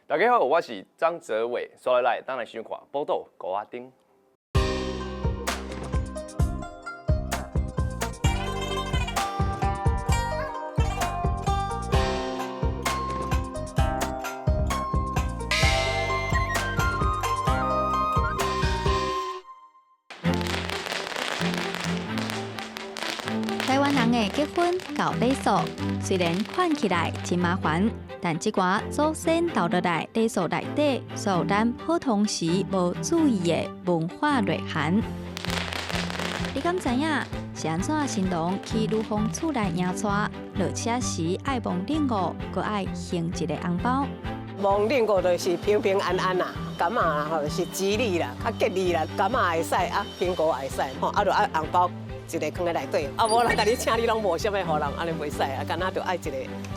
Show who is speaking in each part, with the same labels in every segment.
Speaker 1: 大家好，我是张哲伟，所来当然先看报道高阿丁。
Speaker 2: 台湾人的结婚搞礼俗，虽然看起来真麻烦，但这寡祖先留落来礼俗内底，所有咱普通时无注意的文化内涵。你敢知影是安怎新郎去女方厝内迎娶，落车时爱望领五，搁爱还一个红包？
Speaker 3: 望领五就是平平安安啦，柑仔啦吼就是吉利啦，较吉利啦，柑仔会使啊，苹果会使吼，啊就爱红包。一个放在内底，啊无人甲你请你拢无啥物互人，安尼袂使啊，干那就爱一个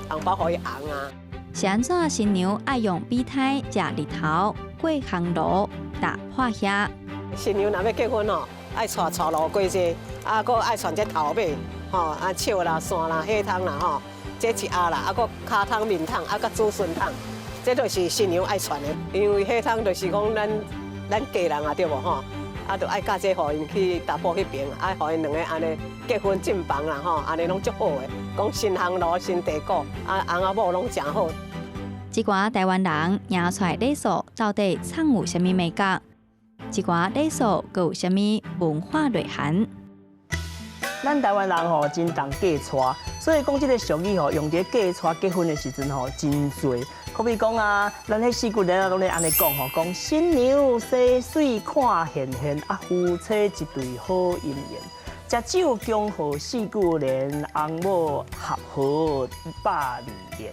Speaker 3: 红包互伊红啊。
Speaker 2: 是安怎新娘爱用米胎、食日头、过香炉、打破遐？
Speaker 3: 新娘若要结婚哦，爱带路过这，啊，搁爱带这头尾，吼，啊笑啦、线啦、血汤啦，吼，这一鸭啦，啊，搁骹汤、面汤，啊，甲子孙汤，这都是新娘爱传的，因为血汤就是讲咱家人啊，对无吼？啊，就爱嫁这互因去打破迄边，爱互因两个安尼结婚进房啦吼，安尼拢足好诶。讲新香炉、新地果，啊翁仔某拢真好。
Speaker 2: 一寡台湾人迎出礼俗到底藏有啥物美感？一寡礼俗佮有啥物文化内涵？
Speaker 4: 咱台湾人吼真重嫁娶，所以讲这个俗语吼用伫嫁娶结婚的时阵吼真多。可比讲啊，咱迄四句人啊拢咧安尼讲吼，讲新娘洗水看现现，啊夫妻一对好姻缘。食酒恭贺四句人，翁某合好120年。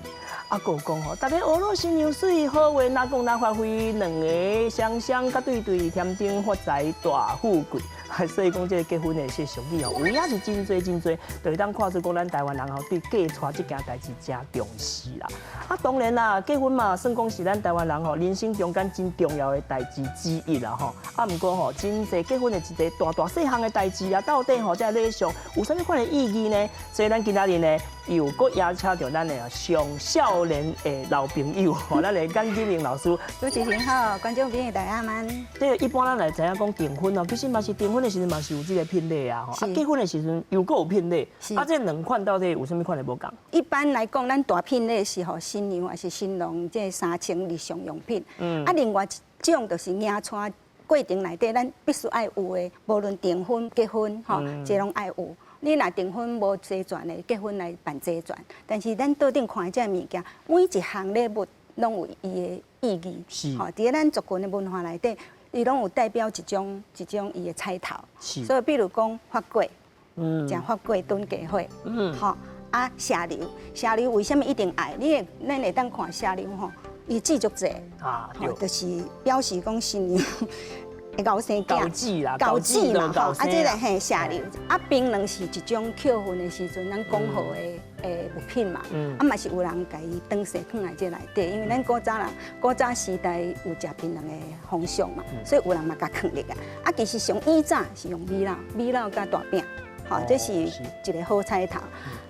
Speaker 4: 啊，佮讲吼，大家学了新娘水好话，哪讲哪发挥，两个双双甲对对，添丁发财大富贵。所以讲，这个结婚的些俗语哦，有影是真多真多，就是当看出讲咱台湾人吼对嫁娶这件代志真重视啦。啊，当然啦，结婚嘛，算讲是咱台湾人吼人生中间真重要的代志之一啦吼。啊，不过吼，真侪结婚的一个大细项的代志啊，到底吼这礼俗有啥物款的意义呢？所以咱今仔日呢，又搁邀请到咱的上少年的老朋友，吼，咱的简金玲老师。
Speaker 5: 主持人好，观众朋友大家晚。
Speaker 4: 这个一般咱来知影讲订婚哦，其实嘛是订婚的时阵嘛是有这个聘礼啊，吼，啊结婚的时阵又搁有聘礼，啊这两款到底有啥物款的无共？
Speaker 5: 一般来讲，咱大聘礼是互新娘还是新郎这3穿日常用品，啊另外一种就是迎娶过程内底，咱必须爱有的，无论订婚、结婚，吼，这拢爱有。你若订婚无齐全的，结婚来办齐全。但是咱倒顶看这物件，每一项礼物拢有伊的意义，
Speaker 4: 是，
Speaker 5: 吼，伫咱族群的文化内底，伊拢有代表一种伊的彩头。
Speaker 4: 是，
Speaker 5: 所以比如讲发粿，食发粿炖鸡血，吼啊射流为什么一定爱？咱会当看射流吼，伊制作者啊，就是表示讲新娘。会搞生囝，搞子嘛吼，啊，这个嘿射流，啊，槟榔是一种扣婚的时阵，咱讲好的物品嘛，啊嘛是有人家己当时放在这内底，因为咱古早时代有食槟榔的风俗嘛，所以有人嘛甲放入啊。啊，其实上以早是用米烙甲大饼，吼，这是一个好彩头。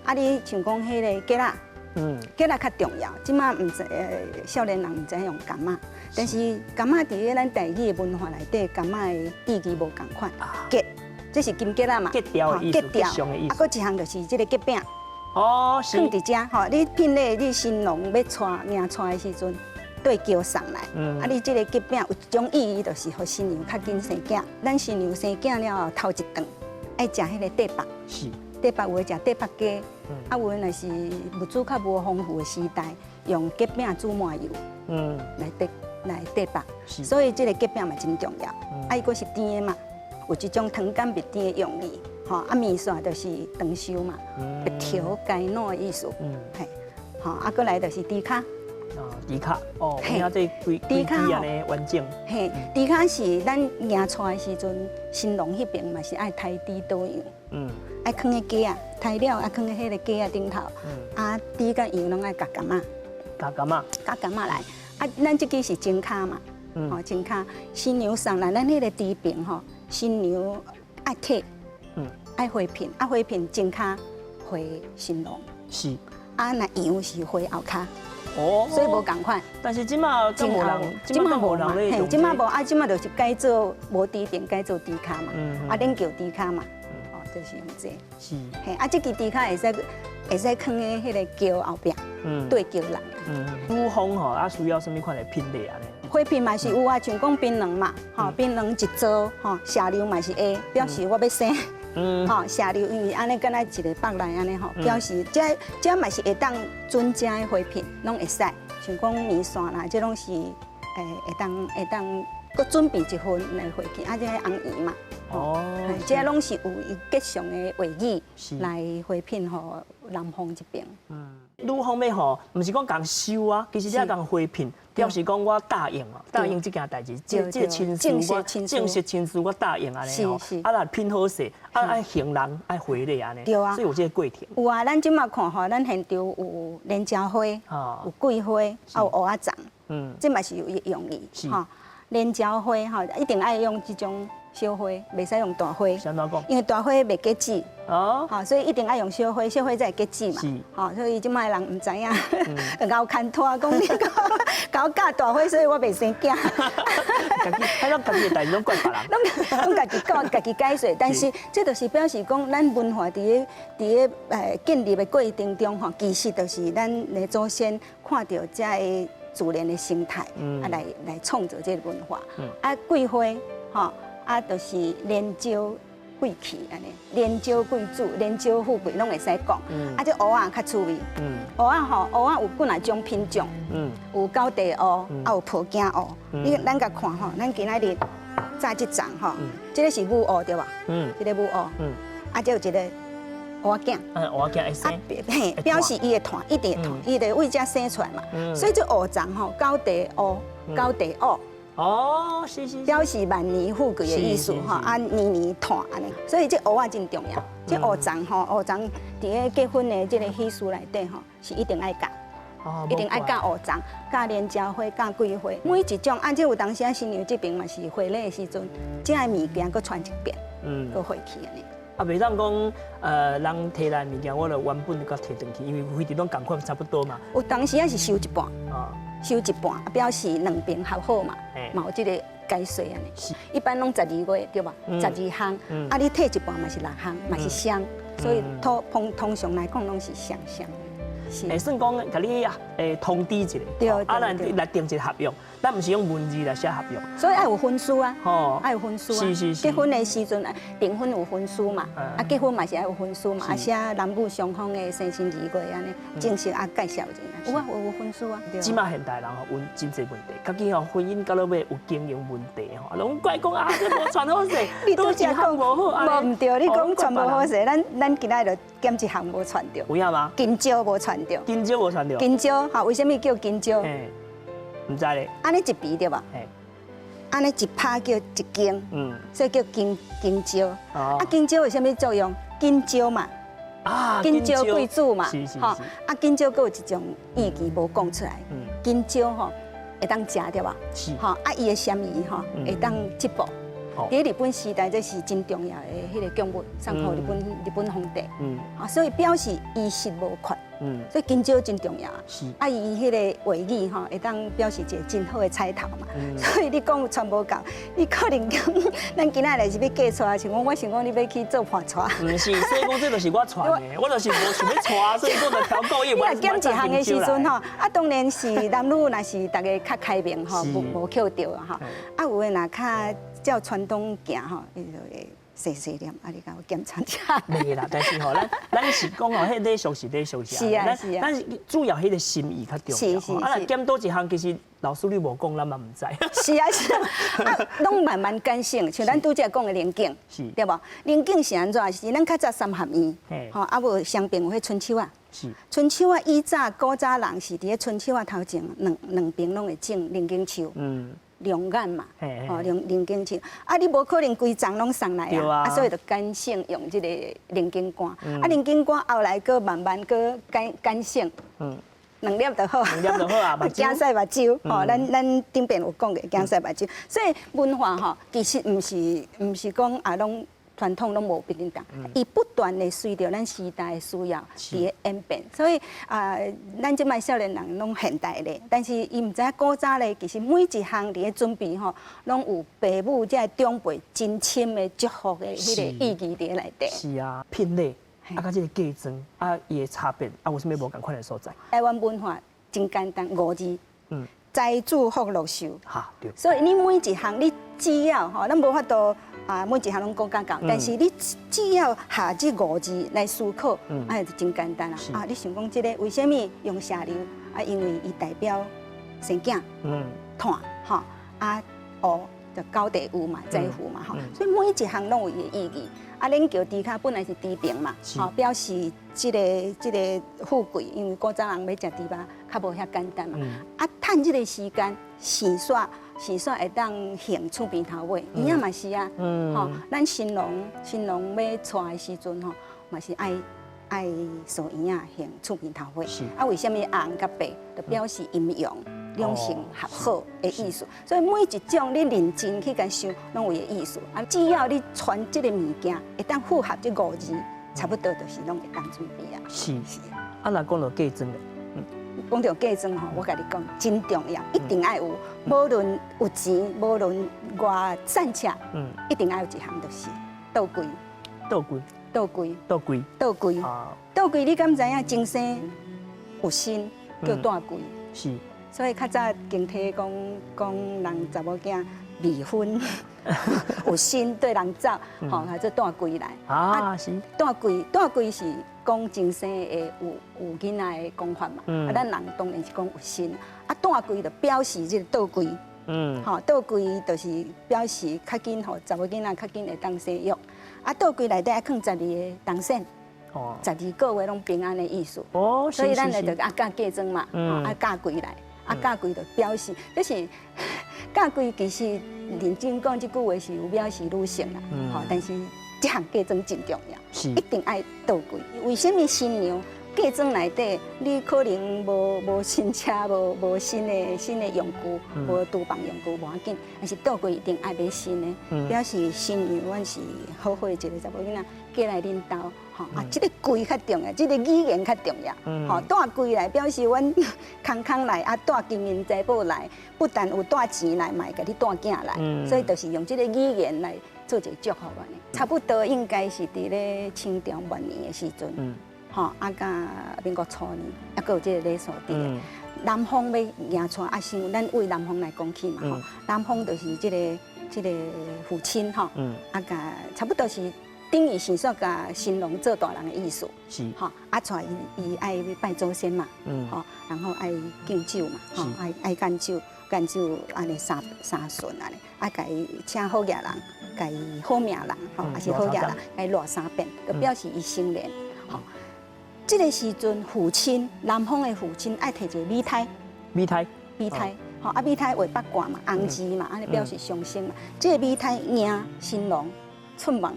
Speaker 5: 啊，你像讲迄个芥仔。芥仔较重要，即马唔知少年人唔知用柑仔，但是柑仔伫咧咱台语的文化内底，柑仔的意义无共款。桔，这是金桔仔嘛，
Speaker 4: 桔条的意思，桔条的意思。
Speaker 5: 啊，搁一项就是这个桔饼。
Speaker 4: 哦，是。
Speaker 5: 放伫遮，吼，你聘礼，你新郎要迎娶的时阵，对轿送来。啊，你这个桔饼有一种意义，就是互新娘较紧生囝。咱新娘生囝了后，头一顿爱食迄个地白。是。地白有诶食地白鸡。啊，有诶若是物资较无丰富的时代，用桔饼煮麻油，来地白，所以这个桔饼嘛真重要。啊，伊佫是甜的嘛，有一种糖甘蜜甜的用意，吼，啊面线就是长寿嘛，白条该糯的意思，嘿，吼，啊佫来就是猪脚。
Speaker 4: 猪脚，哦，你看这规支安尼完整。嘿，
Speaker 5: 猪脚是咱迎娶的时阵，新郎迄边嘛是爱抬猪倒样。爱放喺鸡啊，抬了啊，放喺迄个鸡啊顶头。啊，猪甲羊拢爱夹柑仔，
Speaker 4: 夹柑仔
Speaker 5: 来。啊，咱这支是真卡嘛，吼真卡。新娘送来，咱迄个猪饼吼，新娘爱摕，爱花片，啊花片真卡回新郎。是。啊，那羊是花后骹，
Speaker 4: 哦，
Speaker 5: 所以无共款。
Speaker 4: 但是即马真无人，
Speaker 5: 即马无嘛，
Speaker 4: 嘿，
Speaker 5: 即马无啊，即马就是改做无低点，改做低卡嘛，啊，恁叫低卡嘛，哦，就是用这。
Speaker 4: 是。
Speaker 5: 嘿，啊，这支低卡会使放在迄个桥后壁，对桥人。
Speaker 4: 乳风吼，啊需要什么款的品类啊呢？
Speaker 5: 花品嘛是有啊，像讲槟榔嘛，吼，槟榔一组，吼，射流嘛是 A， 表示我要生。吼，射流因为安尼敢若一个北来安尼吼，表示这嘛是会当准正的花品，拢会使。像讲面线啦，这拢是会当，搁准备一份来花去，啊，这红圆嘛。哦，这拢是有伊吉祥的话语来花品互南方这边。
Speaker 4: 乳风要吼，毋是讲共收啊，其实你共花品，表示讲我答应啊，答应这件代志，这亲事我正式亲事我答应安尼吼，啊来品好势，啊爱行人爱回礼安尼，
Speaker 5: 对啊，
Speaker 4: 所以有这个过程。
Speaker 5: 有啊，咱即马看吼，咱现场有莲椒花，有桂花，啊有蚵仔粽，这嘛是有用意，吼。莲椒花吼，一定爱用这种小花，袂使用大花，因为大花袂结籽。哦，好，所以一定要用小花，小花才会结籽嘛。是，好，所以即摆人唔知影，就我牵拖讲你搞我教大花，所以我袂生囝。
Speaker 4: 迄种家己的代志拢怪别人，
Speaker 5: 拢家己教家己解说，但是这就是表示讲，咱文化伫个建立的过程中吼，其实就是咱的祖先看到这个自然的生态，啊来创造这个文化。啊，桂花吼，啊就是莲椒。贵气安尼，莲椒贵主，莲椒富贵拢会使讲。啊，这蚵仔较趣味。蚵仔吼，蚵仔有几啊种品种。有高地蚵，啊有抱颈蚵。你咱甲看吼，咱今仔日炸一丛吼，这个是母蚵对吧？这个母蚵。啊，这有一个蚵仔囝。
Speaker 4: 蚵仔囝会生。
Speaker 5: 嘿，表示伊会团，一定会团，伊会为家生出来嘛。所以这蚵丛吼，高地蚵，高地蚵。哦，是，表示万年富贵的意思哈，啊年年团安尼，所以这蚵仔真重要。这蚵粽吼，蚵粽伫个结婚的这个喜事内底吼，是一定爱加，一定爱加蚵粽，加莲椒花，加桂花，每一种按照有当时啊新娘这边嘛是婚礼的时阵，这个物件搁传一遍，搁回去安尼。
Speaker 4: 啊，袂当讲人摕来物件，我就原本就甲摕转去，因为规定拢共款差不多嘛。
Speaker 5: 有当时啊是收一半。收一半，表示两边合好嘛，嘛有这个解说安尼。一般拢12月对吧？12项，啊你摕一半嘛是6项，嘛是双，所以通常来讲拢是双双的。
Speaker 4: 会算讲，甲你通知一下，
Speaker 5: 对，
Speaker 4: 啊来定一个合约，咱毋是用文字来写合约。
Speaker 5: 所以爱有婚书啊，爱有婚书啊。
Speaker 4: 是。
Speaker 5: 结婚的时阵，订婚有婚书嘛，啊结婚嘛是爱有婚书嘛，啊写男女双方的生辰2月安尼，正式啊介绍一下。有啊，有婚书啊。
Speaker 4: 即马现代人吼，有真侪问题，家己吼婚姻到落尾有经营问题吼，拢怪讲啊，这无传好势，
Speaker 5: 都一项无好。无唔对，你讲传无好势，咱今仔就减一项无传着。
Speaker 4: 有影吗？
Speaker 5: 金蕉无传着。
Speaker 4: 金蕉无传着。
Speaker 5: 金蕉哈，为什么叫金蕉？
Speaker 4: 唔知咧。
Speaker 5: 安尼一皮对吧？安尼一拍叫一茎，所以叫金蕉。啊，金蕉有啥物作用？金蕉嘛。啊，金蕉贵主嘛，吼，啊，金蕉佫有一种意义无讲出来。金蕉吼会当食对吧？吼，啊，伊的虾米吼会当织布。伫日本时代，这是真重要的迄个供物，送互日本皇帝。啊，所以表示衣食无缺。所以金蕉真重要啊。啊，伊迄个话语吼，会当表示一个真好的彩头嘛。所以你讲传无够，你可能讲咱今仔日是要嫁娶，像我想讲你要去做伴娶。
Speaker 4: 唔是，所以讲这就是我传的，我就是无想要娶，所以我就挑故意。
Speaker 5: 你若减一项的时阵吼，啊，当然是男女若是大家较开明吼，无扣着啊吼。啊，有诶若较照传统行吼，伊就会细念，啊，你甲我检查一下。
Speaker 4: 袂啦，但是吼，咱是讲吼，迄礼俗是礼俗是
Speaker 5: 啊，
Speaker 4: 咱主要迄个心意较重要。
Speaker 5: 是。
Speaker 4: 啊，减多一项，其实老师你无讲，咱嘛唔知。
Speaker 5: 是啊，拢慢慢感性，像咱拄则讲的灵境，对无？灵境是安怎？是咱较早三合院，吼，啊无双边有迄春秋啊。春秋啊，以早古早人是伫个春秋啊头前，两边拢会种灵境树。龙眼嘛，哦，灵根树，啊，你无可能规丛拢送来啊，所以就干性用这个灵根干，啊，灵根干后来搁慢慢搁干性，2粒就好，2粒就好啊，姜丝目睭，吼，咱顶边有讲过姜丝目睭，所以文化吼，其实唔是讲啊拢传统拢无变动，伊不断的随着咱时代的需要伫演变，所以咱即摆少年人拢现代咧，但是伊毋知影古早咧，其实每一项伫咧准备吼，拢有父母即个长辈真深的祝福的迄个意义伫咧内底。
Speaker 4: 是啊，品类甲即个嫁妆伊的差别有啥物无共款的所在？
Speaker 5: 台湾文化真简单，5字，财主福禄寿。
Speaker 4: 哈，对。
Speaker 5: 所以你每一项你只要吼，咱无法度。每一项拢讲到，但是你只要下这5字来思考，就真简单啦。你想讲这个为什么用下流？因为伊代表生囝、炭，就高地有嘛，财富嘛，所以每一项拢有伊的意义。咱叫猪脚本来是猪饼嘛，表示这个富贵，因为古早人要食猪肉，较无遐简单嘛。趁这个时间洗刷会当行厝边头尾，伊也嘛是啊。咱新郎要娶的时阵吼，嘛是爱扫圆仔行厝边头尾。为什么红甲白？就表示阴阳两性合好的意思。所以每一种你认真去甲想，拢有伊的意思。只要你传这个物件，会当符合这5字，差不多就是拢会当准备啊。
Speaker 4: 是。若讲到嫁妆咧。
Speaker 5: 讲到嫁妆吼，我甲你讲真重要，一定爱有，无论有钱，无论偌散赤，一定爱有一项就是倒柜。倒柜，你敢知影？前生有心叫大柜。
Speaker 4: 是。
Speaker 5: 所以较早经体讲人查某囝离婚有心对人走，吼，叫做大柜来。
Speaker 4: 是。
Speaker 5: 大柜是。讲前生的有囡仔的讲法嘛，咱人当然是讲有心，大柜就表示这个倒柜，倒柜就是表示较紧吼，查某囡仔较紧会当生育，倒柜内底爱放12个当选，12个月拢平安的意思。所以咱就嫁嫁妆嘛，嫁柜来，嫁柜就表示，就是嫁柜其实认真讲这句话是有表示女性啦，但是。这项嫁妆真重要，一定爱倒柜。为什么新娘嫁妆内底，你可能无新车，无新的用具，无厨房用具无要紧，但是倒柜一定爱买新的，表示新娘阮是好好一个查某囡仔嫁来恁兜。这个柜较重要，这个语言较重要。带柜来表示阮空来，带金银财宝来，不但有带钱来，嘛会甲你带囝来，所以就是用这个语言来。做一个祝福安尼，差不多应该是伫咧清朝末年的时阵，甲民国初年，还有这个礼数伫。南方要迎娶，先咱为南方来讲起嘛，南方就是这个父亲甲差不多是等于是说甲新郎做大人的意思，是娶伊爱拜祖先嘛，然后爱敬酒嘛，爱干酒安尼三顺安尼，甲伊请好野人。甲伊好命人，还是好野人，甲伊落3遍，就表示伊成年。这个时阵，父亲南方的父亲爱摕一个米胎，米胎，米胎画八卦嘛，红字嘛，安尼表示上升嘛。这个米胎迎新郎出门，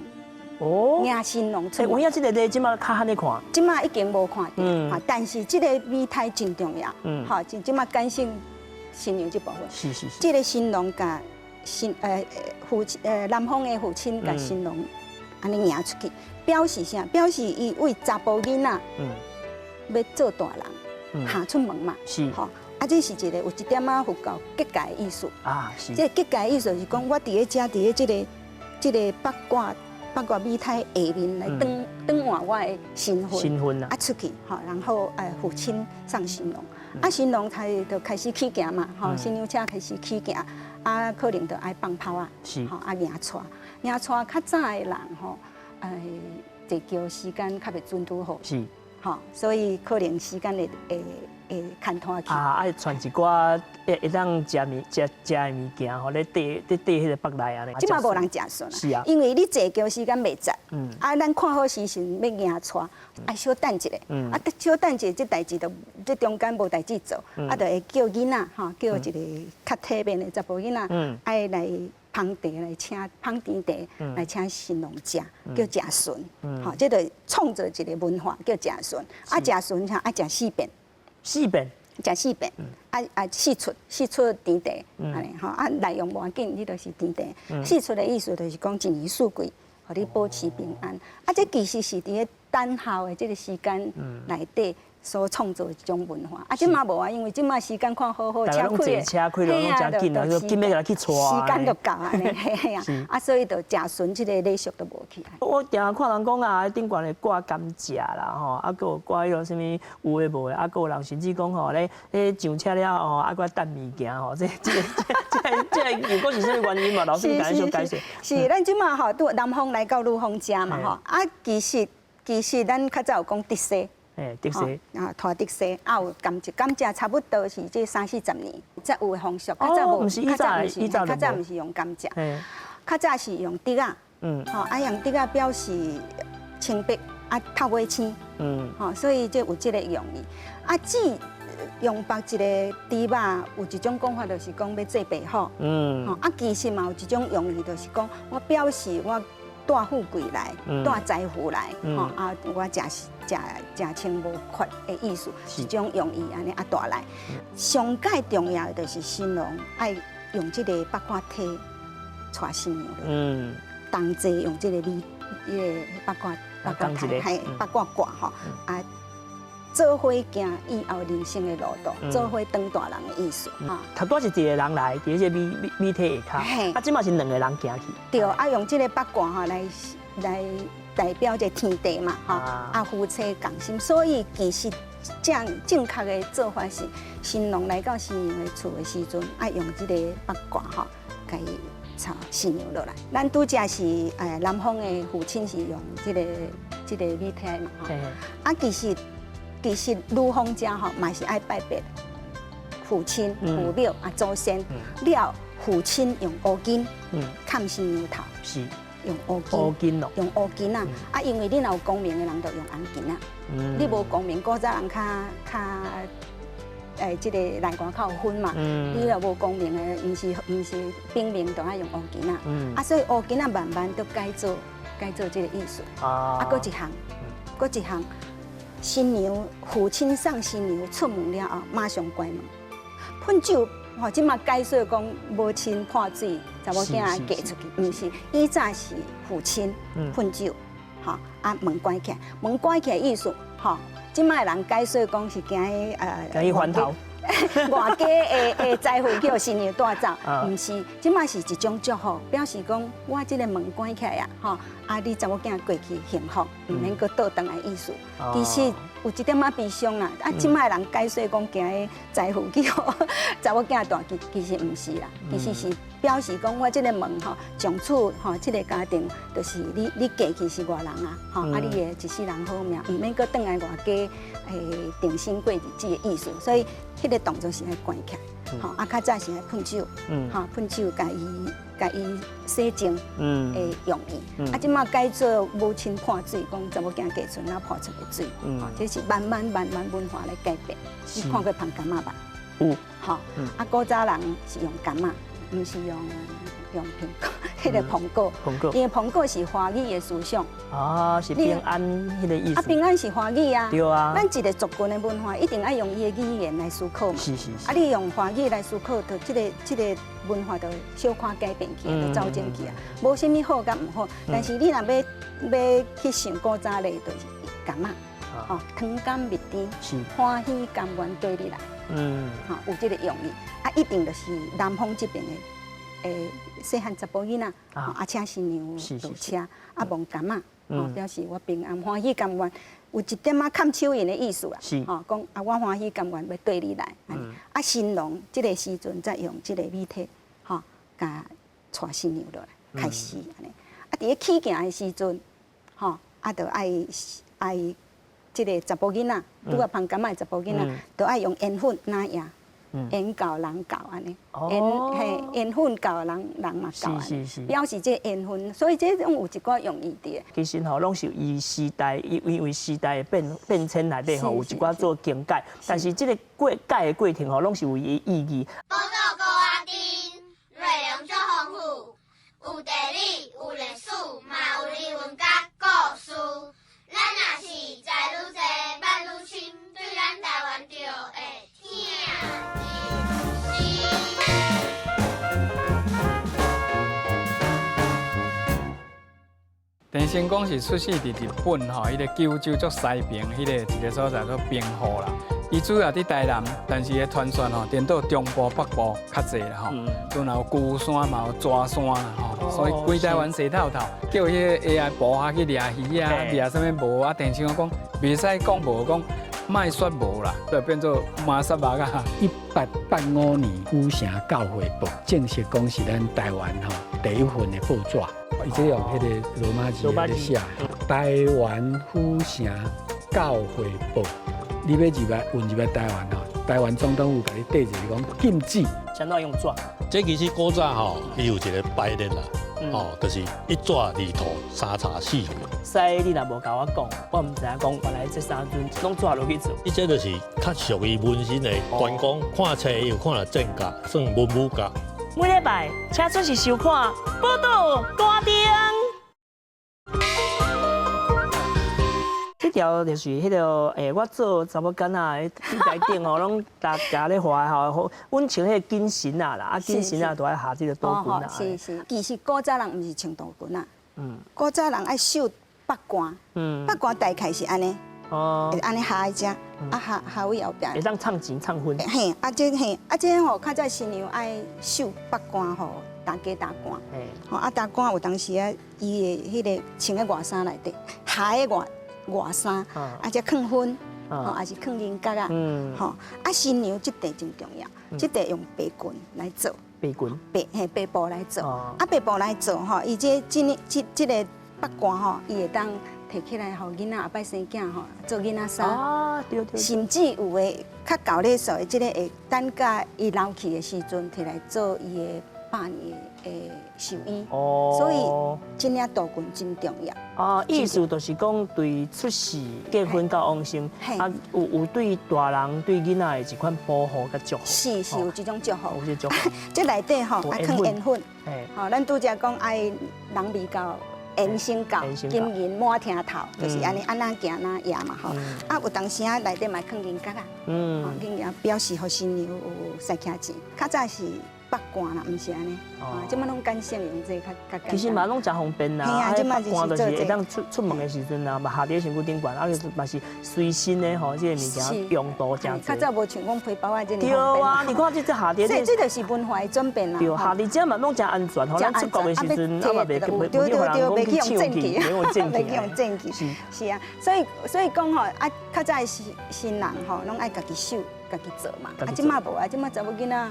Speaker 5: 迎新郎出门。
Speaker 4: 有影这个咧，即马较罕咧看，
Speaker 5: 即马已经无看到，但是这个米胎真重要，即马感性新娘这部分。是。这个新郎甲南方的父亲甲新郎安尼迎出去，表示啥？表示伊为查甫囡仔要做大人，下出门嘛。是。这是一个有一点符合结界的意思。是。这结界的意思是讲，我伫咧遮，伫咧这个八卦米胎下面来转换我的身份。出去，然后父亲上新郎，新郎才就开始起行嘛，新娘车开始起行。可能就爱放炮啊，迎娶较早的人坐轿时间较袂准拄好，是，所以可能时间会牵拖去。爱传一寡会当食的物件咧缀迄个北内安尼。即马无人食顺是啊，因为你坐轿时间袂值，咱看好时辰要迎娶，小等一下，小等一下，这代志这中间无代志做，就会叫囡仔叫一个较体面的查甫囡仔，爱来捧茶来请捧甜茶来请新郎食，叫食顺，这就创造一个文化叫食顺，食顺爱食4遍。4遍，食4遍，四出甜茶，安尼内容无要紧，你就是甜茶。4出的意思就是讲1年4季，互你保持平安。啊，这其实是伫咧等候的这个时间内底所创造的一种文化。啊，即马无啊，因为即马时间看好好，
Speaker 4: 车开了，拢真紧啊，就紧要来去带。
Speaker 5: 时间就够安尼，嘿啊，啊，所以就食纯即个礼俗都无起来。
Speaker 4: 我定看人讲啊，顶悬咧挂甘蔗啦吼，啊，佮有挂迄个什物有诶无诶，啊，佮有人甚至讲吼咧上车了吼，啊，佮等物件吼，这如果是啥物原因嘛，老师甲咱小解释。
Speaker 5: 是，咱即马吼，拄南方来到女方家嘛吼，啊，其实咱较早有讲特色。
Speaker 4: 特色
Speaker 5: 啊，拖特色，啊有甘蔗差不多是这30-40年才有的风俗，较早无，较早毋是用甘蔗，较早是用竹啊，吼，啊用竹啊表示清白，啊透尾青，吼，所以这有这个用意。啊，只用别一个猪肉，有一种讲法就是讲要做白虎，吼，啊其实嘛有一种用意就是讲我表示我带富贵来，带财富来，吼啊我食清无缺的意思，一种用意安尼啊带来。上界重要的就是新郎爱用这个八卦梯带新娘落，同齐用这个八卦梯，八卦卦吼啊。做伙行以后人生的路途，做伙当大人的意思。
Speaker 4: 头拄是一个人来，伫这米体下骹，啊，即嘛是2个人行去。
Speaker 5: 对，啊，用这个八卦哈来代表这天地嘛，哈，啊，夫妻共心，所以其实正确的做法是，新郎来到新娘的厝的时阵，爱用这个八卦哈，甲伊插新娘落来。咱拄则是南方的父亲是用这个米体嘛，哈，啊，其实女方家吼，嘛是爱拜拜父亲、父母啊祖先。了父亲用乌金砍新娘头，
Speaker 4: 是
Speaker 5: 用乌
Speaker 4: 金咯，
Speaker 5: 用乌金啊！啊，因为你若有功名的人，就用红金啊。你无功名，古早人较即个内官较有分嘛。你若无功名的，毋是兵名，就爱用乌金啊。啊，所以乌金啊，慢慢都改做这个意思。啊，搁一项。新娘父亲送新娘出门了后，马上关门。喷酒，吼，即马解说讲无亲破水，查某囝嫁出去，毋是，以早是父亲喷酒，吼，啊门关起来，门关起来意思，吼，即马人解说讲是惊伊
Speaker 4: 还头。
Speaker 5: 外家的财富叫新娘带走，毋是，即马是一种祝福，表示讲我即个门关起来啊，吼，啊你查某囝过去幸福，毋免搁倒转来意思。其实有一点仔悲伤啦，啊，即摆人解说讲惊个财富叫查某囝大，其实毋是啦，其实是表示讲我即个门吼，从此吼，即个家庭就是你嫁去是外人啊，吼，啊你的一世人好命，毋免搁倒来外家定心过日子的意思，所以迄个动作是爱关起来，吼，啊较早是爱喷酒，吼喷酒甲伊洗净的用意，啊即摆改做母亲泼水，讲查某囝嫁出哪泼出个水，吼，这是慢慢文化来改变。你看过芳柑仔吧？有，吼，啊古早人是用柑仔，毋是用苹果，迄个苹果，因为苹果是华语的思想。
Speaker 4: 哦，是平安迄个意思。
Speaker 5: 啊，平安是华语啊。
Speaker 4: 对啊。
Speaker 5: 咱一个族群的文化，一定爱用伊的语言来思考嘛。
Speaker 4: 是。
Speaker 5: 啊，你用华语来思考，就这个文化就小可改变去，就走进去啊。无啥物好甲毋好，但是你若要去想古早咧，就是柑仔，哦，糖柑蜜甜，欢喜甘愿对你来。吼，有这个用意。啊，一定就是南方这边的。细汉查甫囡仔，啊请新娘落车，啊望柑仔，吼表示我平安欢喜甘愿，有一点仔看手印的意思啦，吼讲啊我欢喜甘愿要对你来，啊新郎这个时阵再用这个米体，吼甲带新娘落来开始安尼，啊伫咧起行的时阵，吼啊着爱这个查甫囡仔，拄啊芳柑仔查甫囡仔，着爱用烟粉哪样？烟教人教安尼，烟粉教人嘛教安尼，表示这烟粉，所以这种有一寡用意的。
Speaker 4: 其实吼，拢是以时代，因为时代的变迁内底吼，有一寡做更改，但是这个改的过程吼，拢是有伊意义。
Speaker 6: 报道高阿丁，内容足丰富，有地理，有历史，嘛有人文甲故事。咱若是知愈济，捌愈深，对咱台湾就会听。
Speaker 7: 陈成功是出世伫日本吼，迄个九州足西边迄个一个所在做兵户啦。伊主要伫台南，但是个传说吼，颠倒中部、北部较济啦吼。仲有孤山嘛，有蛇山啦吼，所以规台湾西透透，叫迄个 AI 捕下去掠鱼啊，掠啥物无啊？陈成功讲袂使讲无讲，卖说无啦，就变做马萨巴啊。
Speaker 8: 1885年，府城教会部正式讲是咱台湾吼第一份的报纸。伊即用迄个罗马字来写，台湾府城教会报。你要运入来台湾吼，台湾总统府甲你缀一个讲禁止。
Speaker 4: 相当用纸。
Speaker 9: 这其实古早吼，伊有一个排列啦，就是一纸二图三查四回。
Speaker 4: 使你若无甲我讲，我唔知影讲原来这三尊拢纸落去做。
Speaker 9: 伊这就是较属于文人的观光，看册又看了正价，算文武价。
Speaker 4: 每礼拜请准时收看《报道大灯》。这条就是迄个我做查某囡仔的台顶吼，拢大家咧画吼，阮穿迄个紧身啊啦，啊紧身啊都爱下这个刀棍啊。
Speaker 5: 是，其实古早人毋是穿刀棍啊，古早人爱绣八卦，八卦大概是安尼，会安尼下一只，下位后边。会
Speaker 4: 当唱钱唱婚。
Speaker 5: 嘿，这吼较早新娘爱绣八卦吼，大家打官。吼打官有当时啊，伊的迄个穿在外衫内底，下的外衫，再放粉，还是放银角啊，新娘这块真重要，这块用白裙来做，
Speaker 4: 白裙，
Speaker 5: 白布来做，白布来做吼，伊这个八卦吼，伊会当摕起来，互囡仔后摆生囝吼做囡仔衫，
Speaker 4: 对，
Speaker 5: 甚至有诶较高丽数的，这个会等甲伊老去的时阵，摕来做伊的百年的寿衣，所以这领道具真重要。
Speaker 4: 意思就是讲，对出世、结婚到往生，有对大人、对囡仔的一款保护甲祝福。
Speaker 5: 是有这种祝福。
Speaker 4: 有这祝福。
Speaker 5: 这内底吼爱放烟粉，咱拄则讲爱人味到。延伸到金银满厅头，就是安尼安那行那野嘛吼。有当时啊内底嘛放银角啊，银角表示互新娘有生囝钱。较早是八卦啦，毋是安尼。即摆拢干性用这较。
Speaker 4: 其实嘛拢真方便啦，八卦就是会当出门的时阵啊，嘛下伫身躯顶管，嘛是随身的吼，这个物件用途真多。
Speaker 5: 较早无像讲皮包啊这。
Speaker 4: 对啊，你看这下伫。
Speaker 5: 这就是文化的转变啦。
Speaker 4: 对，下伫这嘛拢真安全，吼，咱出国的时阵啊嘛袂袂互人讲去抢去，袂
Speaker 5: 用证据。是啊，所以讲吼，较早的新人吼，拢爱家己手、家己做嘛。即摆无啊，即摆查某囡仔。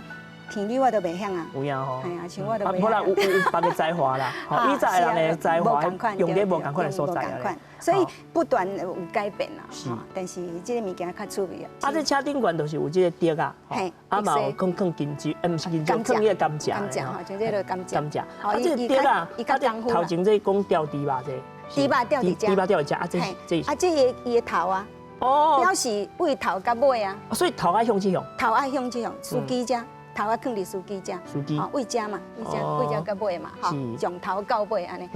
Speaker 5: 天理我都袂晓啊，
Speaker 4: 有影吼，
Speaker 5: 系啊，像我都袂晓。
Speaker 4: 好啦，有别个才华啦，吼，以前人的才华用在无共款的所在啊，
Speaker 5: 所以不断有改变啦，但是这个物件较趣味啊。
Speaker 4: 这车顶管就是有这个碟啊，嘛有放金珠，毋是金珠，放迄个甘蔗，
Speaker 5: 吼，像这个甘蔗。
Speaker 4: 甘蔗，这个碟啊，头前这讲吊猪肉这，
Speaker 5: 猪肉吊伫遮，
Speaker 4: 猪肉吊伫遮，
Speaker 5: 这伊的头啊，表示为头甲尾啊。
Speaker 4: 所以头爱向这向，
Speaker 5: 头爱向这向，司机遮。头啊，放伫司机遮，尾遮嘛，尾遮到尾嘛，吼，从头到尾安尼。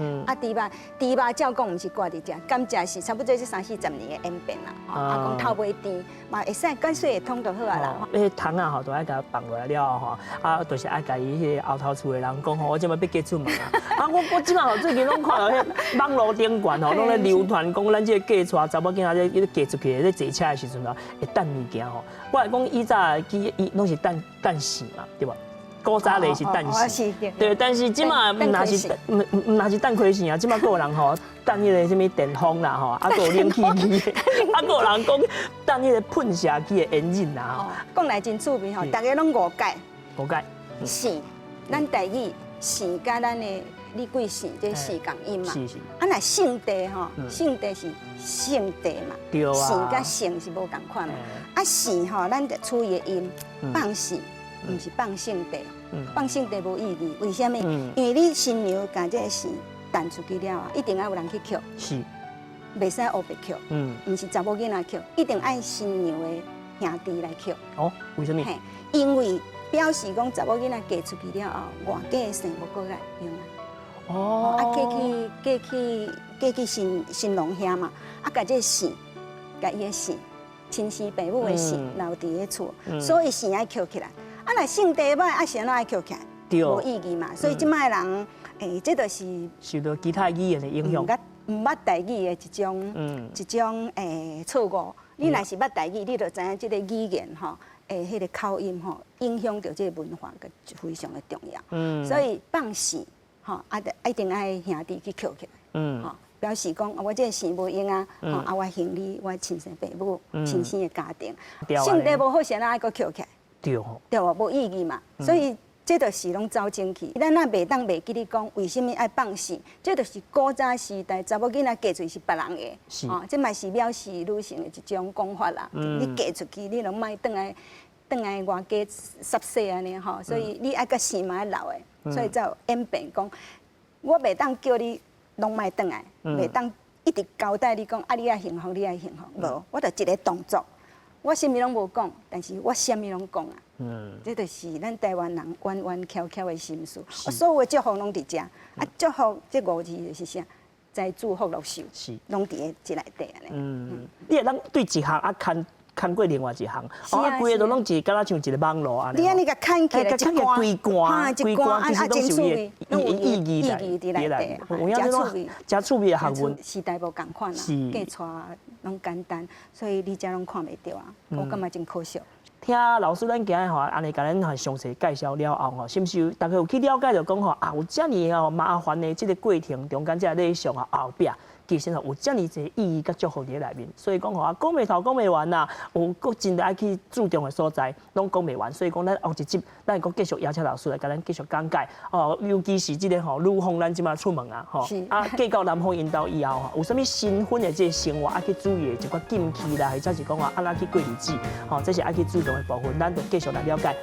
Speaker 5: 猪肉照讲毋是挂伫遮，甘蔗是差不多这30-40年的演变啦。讲头尾甜嘛，会使干脆会通就好啊啦。
Speaker 4: 迄糖啊吼，都爱甲放落来了吼，就是爱甲伊迄个后头厝的人讲吼，我即摆要嫁出门啊。我即摆吼最近拢看到迄网络顶悬吼，拢咧流传讲咱这个嫁出查某囝仔咧嫁出去咧坐车的时阵啊，会等物件吼。我来讲以早伊拢是等死嘛，对吧？古早咧是等死，对，但是即马毋若是等亏死啊，即马个人吼等迄个什么电风啦吼，还有冷气机，还有人讲等迄个喷射机的引擎啦吼。
Speaker 5: 讲来真趣味吼，大家拢误解。
Speaker 4: 误解。
Speaker 5: 线，咱台语线甲咱的李贵线这四共音嘛。是。若姓地吼，姓地是姓地嘛。对啊。线甲姓是无共款嘛。线吼，咱得出伊的音，放线。毋是放姓地，放姓地无意义。为什么？因为你新娘把这个线弹出去了啊，一定要有人去捡。是，袂使黑白捡。毋是查某囡仔捡，一定爱新娘的兄弟来捡。哦，
Speaker 4: 为什么？
Speaker 5: 因为表示讲查某囡仔嫁出去了后，外家的姓无过来用啊。哦。嫁去新郎遐嘛，把这个线，把伊的线，亲生父母的线留伫个厝，所以线爱捡起来。若姓地歹，是安怎爱捡起来？无意义嘛。所以即摆人，这就是
Speaker 4: 受到其他语言的影响。
Speaker 5: 唔捌台语的一种错误。你若是捌台语，你就知影即个语言吼，迄个口音吼，影响到即个文化，个非常的重要。所以放肆吼，一定爱兄弟去扣起来。吼，表示讲我这个姓无用啊，我行李，我亲生父母、亲生的家庭，性地无好，先爱个扣起来。对哦，无意义嘛。所以这就是拢走进去。咱若袂当袂记你讲，为什么爱放肆？这就是古早时代查某囡仔嫁出去是别人的，这嘛是藐视女性的一种讲法啦。你嫁出去，你拢莫转来外家杀死安尼吼。所以你爱个生嘛爱留的，所以才有演变讲，我袂当叫你拢莫转来，袂当一直交代你讲，你爱幸福，你爱幸福。无，我就一个动作。我什么拢无讲，但是我什么拢讲啊。这就是咱台湾人弯弯翘翘的心思。所有的祝福拢伫遮，祝福这5字就是啥？在祝福乐寿，拢伫个这内底安尼。
Speaker 4: 你会当对一项看过另外一项，规个都拢是敢若像一个网络安尼。
Speaker 5: 你安尼甲看起来
Speaker 4: 规罐，其实拢是有意义
Speaker 5: 伫内底，
Speaker 4: 有影这种真趣味的学问。
Speaker 5: 时代无共款啦，嫁娶拢简单，所以你遮拢看袂到啊，我感觉真可惜。
Speaker 4: 听老师咱今日吼安尼甲咱详细介绍了后吼，是毋是大家有去了解着讲吼有遮尔麻烦的这个过程中间，这个礼尚后壁。其实有遮尔侪意义甲祝福伫内面，所以讲吼讲袂头讲袂完啦，有佫真爱去注重的所在，拢讲袂完。所以讲咱后一集，咱会佫继续邀请老师来甲咱继续讲解。尤其是即个吼女方咱即马出门啊，嫁到男方因兜以后吼，有啥物新婚的这个生活爱去注意的一寡禁忌啦，或者是讲安怎去过日子，这是爱去注重的部分，咱就继续来了解。